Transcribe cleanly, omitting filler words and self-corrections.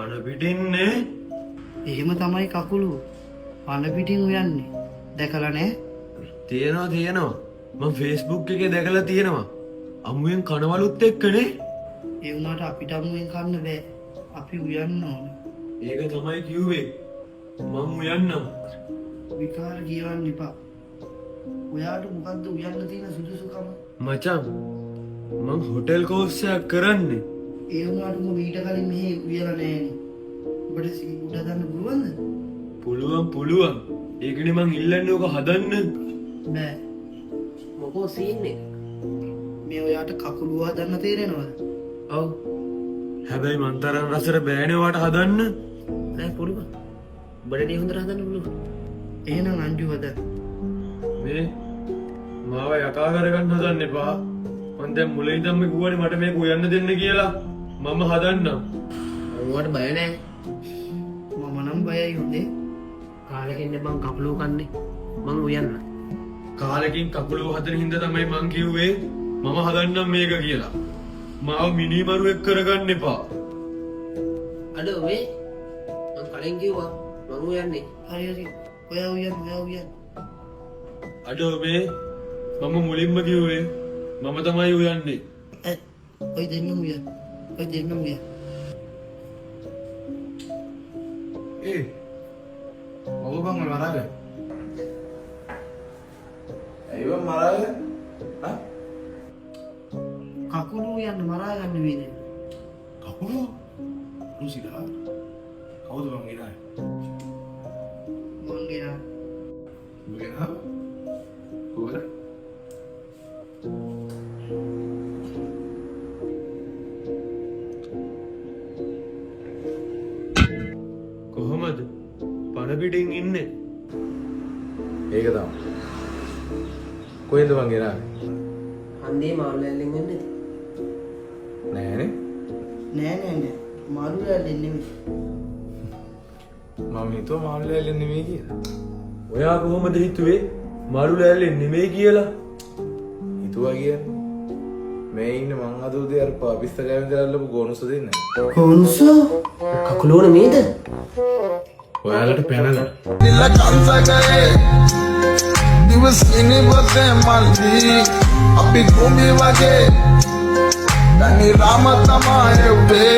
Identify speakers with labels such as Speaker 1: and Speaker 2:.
Speaker 1: පණ පිටින්නේ.
Speaker 2: එහෙම තමයි කකුලු. පණ පිටින් උයන්නේ. දැකලා නෑ?
Speaker 1: තියෙනවා. මම Facebook එකේ දැකලා තියෙනවා. අමුයෙන් කනවලුත් එක්කනේ.
Speaker 2: ඒ වුණාට අපිට අමුයෙන් කන්න බෑ. අපි උයන්න ඕන.
Speaker 1: ඒක තමයි කිව්වේ. මම උයන්නම්.
Speaker 2: විකාර කියවන්න එපා. ඔයාට මොකද්ද උයන්න තියෙන සුදුසුකම?
Speaker 1: මචං මම හොටෙල් කෝස් එකක් කරන්නේ.
Speaker 2: ඒ වුණාට මම ඊට කලින් මෙහෙ උයලා නෑනේ. ඔබට උඩ ගන්න පුළුවන්ද?
Speaker 1: පුළුවන්. ඒකනේ මං ඉල්ලන්නේ ඔක හදන්න.
Speaker 2: බෑ.
Speaker 3: මොකෝ සීන්නේ?
Speaker 2: මේ ඔයාට කකුල හදන්න තේරෙනවද?
Speaker 1: ඔව්. හැබැයි මං තරම් රසට බෑනේ ඔයාට හදන්න.
Speaker 3: නෑ පුළුවන්. බඩේ හොඳට හදන්න පුළුවන්.
Speaker 2: එහෙනම් අංජු හදන්න.
Speaker 1: මේ මාව යකා කරගන්න හදන්න එපා. මං දැන් මුලින් ඉඳන්ම කිව්වනේ මට මේක උයන්න දෙන්න කියලා. මම හදන්නම්.
Speaker 3: ඔයාට බය නෑ.
Speaker 2: මම නම් බයයි හොඳේ.
Speaker 3: කාලෙකින් බං කපලෝ කන්නේ. මං උයන්න.
Speaker 1: කාලෙකින් කකුල හදන හින්දා තමයි මං කිව්වේ මම හදන්නම් මේක කියලා. මාව මිනිමරුවෙක් කරගන්න එපා.
Speaker 3: අඩ ඔවේ මං කලින් කිව්වා මං උයන්නේ.
Speaker 2: හරි. ඔයා උයන්න.
Speaker 1: අඩ මේ මම මුලින්ම කිව්වේ මම තමයි උයන්නේ.
Speaker 2: ඔය දෙන්නම උයන්න.
Speaker 4: ඒ ඔබ බං මරාගෙන ඇයිව මරාගෙන
Speaker 2: කකුල උයන්න මරා ගන්න වේද?
Speaker 4: කකුල රුසිලා කවුද බං ගෙනාවේ
Speaker 2: මං ගෙනා.
Speaker 4: ඔබ ගෙනාවා කොහොමද
Speaker 1: කොහොමද පණ පිටින් ඉන්නේ?
Speaker 4: ඒක තමයි කොහෙන්ද බං ගෙනාවේ
Speaker 3: හන්දියේ මාළු ඇල්ලෙන් එන්නේ.
Speaker 4: නෑනේ
Speaker 2: නෑ. මාළු ඇල්ලෙන්නේ නෙමෙයි.
Speaker 4: මම හිතුවා මාළු ලෑල්ලෙන් නෙමෙයි කියලා
Speaker 1: ඔයා කොහොමද හිතුවේ මාළු ලෑල්ලෙන් නෙමෙයි කියලා?
Speaker 4: හිතුවා කියන්නේ මේ ඉන්න මං අද උදේ අර පාපිස්තකයෙන් දාලපු ගෝනුස දෙන්නේ
Speaker 2: කොන්සෝ
Speaker 3: කකුලෝන මේද?
Speaker 4: ඔයාලට පැනලා
Speaker 5: नीला कांसा गए दिवस इन्हीं बसे मल्दी अभी घूमी वगे रामा तमाए वे